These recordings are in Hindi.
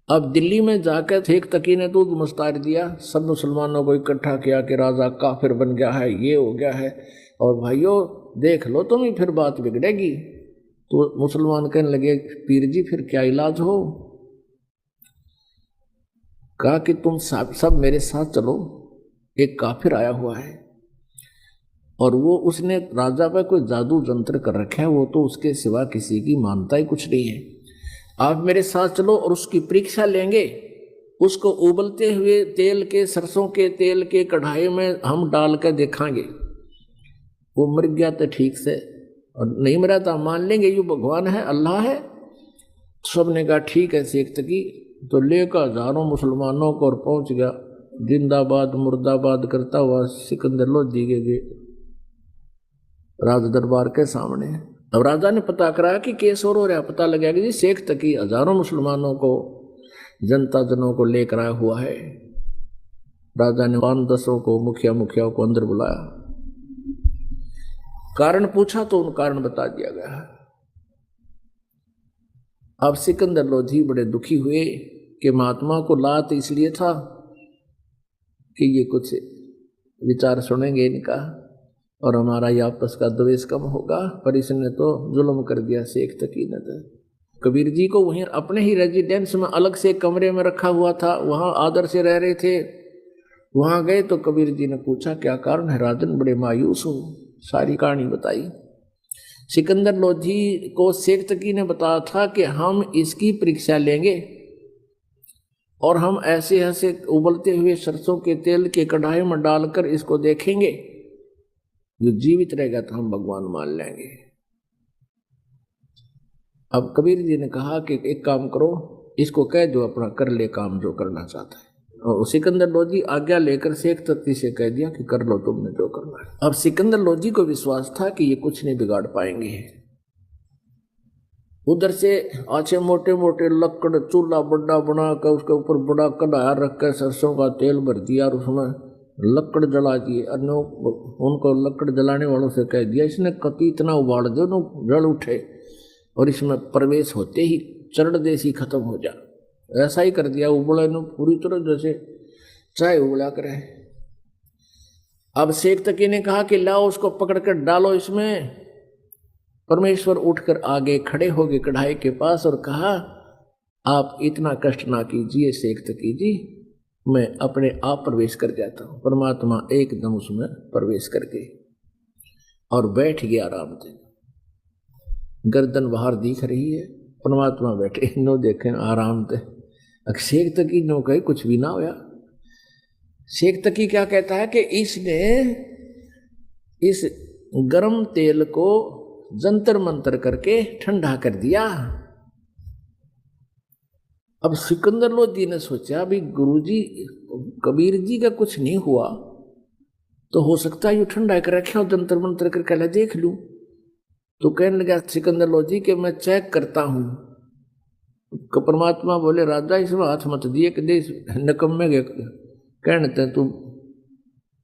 अब दिल्ली में जाकर शेख तकी ने दूध मुस्तार दिया, सब मुसलमानों को इकट्ठा किया कि राजा काफिर बन गया है, ये हो गया है, और भाइयों देख लो तुम ही फिर बात बिगड़ेगी। तो मुसलमान कहने लगे पीर जी फिर क्या इलाज हो? कहा कि तुम सब मेरे साथ चलो, एक काफिर आया हुआ है और वो उसने राजा पर कोई जादू जंत्र कर रखा है, वो तो उसके सिवा किसी की मानता ही कुछ नहीं है। आप मेरे साथ चलो और उसकी परीक्षा लेंगे, उसको उबलते हुए तेल के, सरसों के तेल के कढ़ाई में हम डाल कर देखांगे, वो मर गया तो ठीक से, और नहीं मरा तो मान लेंगे ये भगवान है, अल्लाह है। सब ने कहा ठीक है शेख तकी। तो लेकर हजारों मुसलमानों को और पहुंच गया जिंदाबाद मुर्दाबाद करता हुआ सिकंदर लोधी के राज दरबार के सामने। अब राजा ने पता करा कि केस और हो रहा, पता लगा कि जी शेख तकी हजारों मुसलमानों को, जनता जनों को लेकर आया हुआ है। राजा ने 5-10 को, मुखिया को अंदर बुलाया, कारण पूछा तो उन कारण बता दिया गया। अब सिकंदर लोधी बड़े दुखी हुए कि महात्मा को लात इसलिए था कि ये कुछ विचार सुनेंगे इनका और हमारा ये आपस का द्वेष कम होगा, पर इसने तो जुल्म कर दिया शेख तकी ने। तो कबीर जी को वहीं अपने ही रेजिडेंस में अलग से कमरे में रखा हुआ था, वहां आदर से रह रहे थे। वहां गए तो कबीर जी ने पूछा क्या कारण है राजन, बड़े मायूस हो। सारी कहानी बताई। सिकंदर लोधी को शेख तकी ने बताया था कि हम इसकी परीक्षा लेंगे और हम ऐसे ऐसे उबलते हुए सरसों के तेल के कढ़ाई में डालकर इसको देखेंगे, जो जीवित रहेगा तो हम भगवान मान लेंगे। अब कबीर जी ने कहा कि एक काम करो, इसको कह दो अपना कर ले काम जो करना चाहता है। और सिकंदर लोधी आज्ञा लेकर शेख तकी से कह दिया कि कर लो तुमने जो करना है। अब सिकंदर लोधी को विश्वास था कि ये कुछ नहीं बिगाड़ पाएंगे। उधर से अच्छे मोटे मोटे लकड़ चूल्हा बड़ा बनाकर उसके ऊपर बड़ा कढ़ाया रखकर सरसों का तेल भर दिया और उसमें लकड़ जला दिए। और उनको लकड़ जलाने वालों से कह दिया इसने कति इतना उबाल दो न जल उठे और इसमें प्रवेश होते ही चरण देसी खत्म हो जा। ऐसा ही कर दिया, उबला न पूरी तरह जैसे चाय उबला करे। अब शेख तकी ने कहा कि लाओ उसको पकड़कर डालो इसमें। परमेश्वर उठकर आगे खड़े हो गए कढ़ाई के पास और कहा आप इतना कष्ट ना कीजिए शेख तकी जी, मैं अपने आप प्रवेश कर जाता हूं। परमात्मा एकदम उसमें प्रवेश कर गए और बैठ गया आराम से। गर्दन बाहर दिख रही है, परमात्मा बैठे नो देखे आराम से। शेख तकी नो कहे कुछ भी ना होया। शेख तकी क्या कहता है कि इसने इस गर्म तेल को जंतर मंतर करके ठंडा कर दिया। अब सिकंदर लोधी ने सोचा भी गुरुजी कबीर जी का कुछ नहीं हुआ तो हो सकता है ये ठंडा कर रखे और जंतर मंतर करके ला देख लूं। तो कहने लगा सिकंदर लोधी कि मैं चेक करता हूं। परमात्मा बोले राजा इसमें हाथ मत दिए कि दे नकम्मे के कहते तू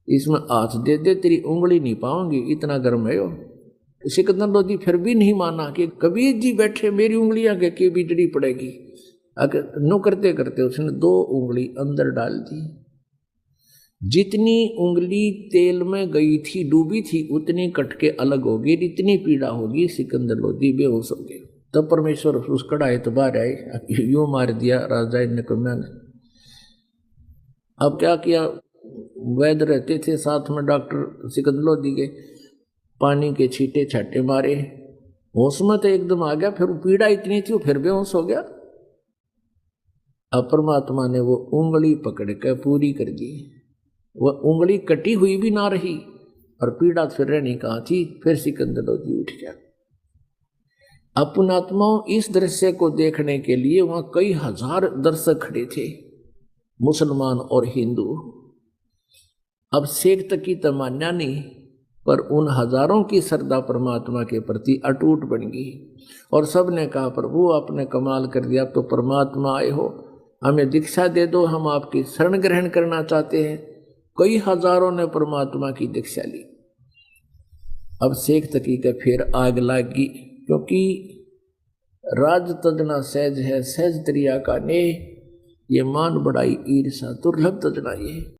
इसमें हाथ दे दे, तेरी उंगली नहीं पाऊंगी, इतना गर्म है। सिकंदर लोधी फिर भी नहीं माना कि कबीर जी बैठे मेरी उंगलियां के बिजड़ी पड़ेगी। अगर नो करते करते उसने 2 उंगली अंदर डाल दी। जितनी उंगली तेल में गई थी डूबी थी उतनी कटके अलग होगी, इतनी पीड़ा होगी। सिकंदर लोधी बेहोश हो गए। तब परमेश्वर उस कढ़ाई तो बाहर आए, यूं मार दिया राजा ने। अब क्या किया, वैद्य रहते थे साथ में डॉक्टर सिकंदर लोधी के, पानी के छींटे छाटे मारे, होश में तो एकदम आ गया। फिर पीड़ा इतनी थी वो फिर बेहोश हो गया। अब परमात्मा ने वो उंगली पकड़ के पूरी कर दी। वह उंगली कटी हुई भी ना रही और पीड़ा फिर रहने कहा थी। फिर सिकंदर लोधी उठ गया। अब पुण्यात्माओं इस दृश्य को देखने के लिए वहां कई हजार दर्शक खड़े थे, मुसलमान और हिंदू। अब शेख तकी तो मान्या नहीं, पर उन हजारों की श्रद्धा परमात्मा के प्रति अटूट बन गई और सब ने कहा प्रभु आपने कमाल कर दिया, तो परमात्मा आए हो, हमें दीक्षा दे दो, हम आपकी शरण ग्रहण करना चाहते हैं। कई हजारों ने परमात्मा की दीक्षा ली। अब शेख तकी का फिर आग लागी, क्योंकि राज तजना सहज है सहज दरिया का ने, ये मान बढ़ाई ईर्षा दुर्लभ तो जनाइए।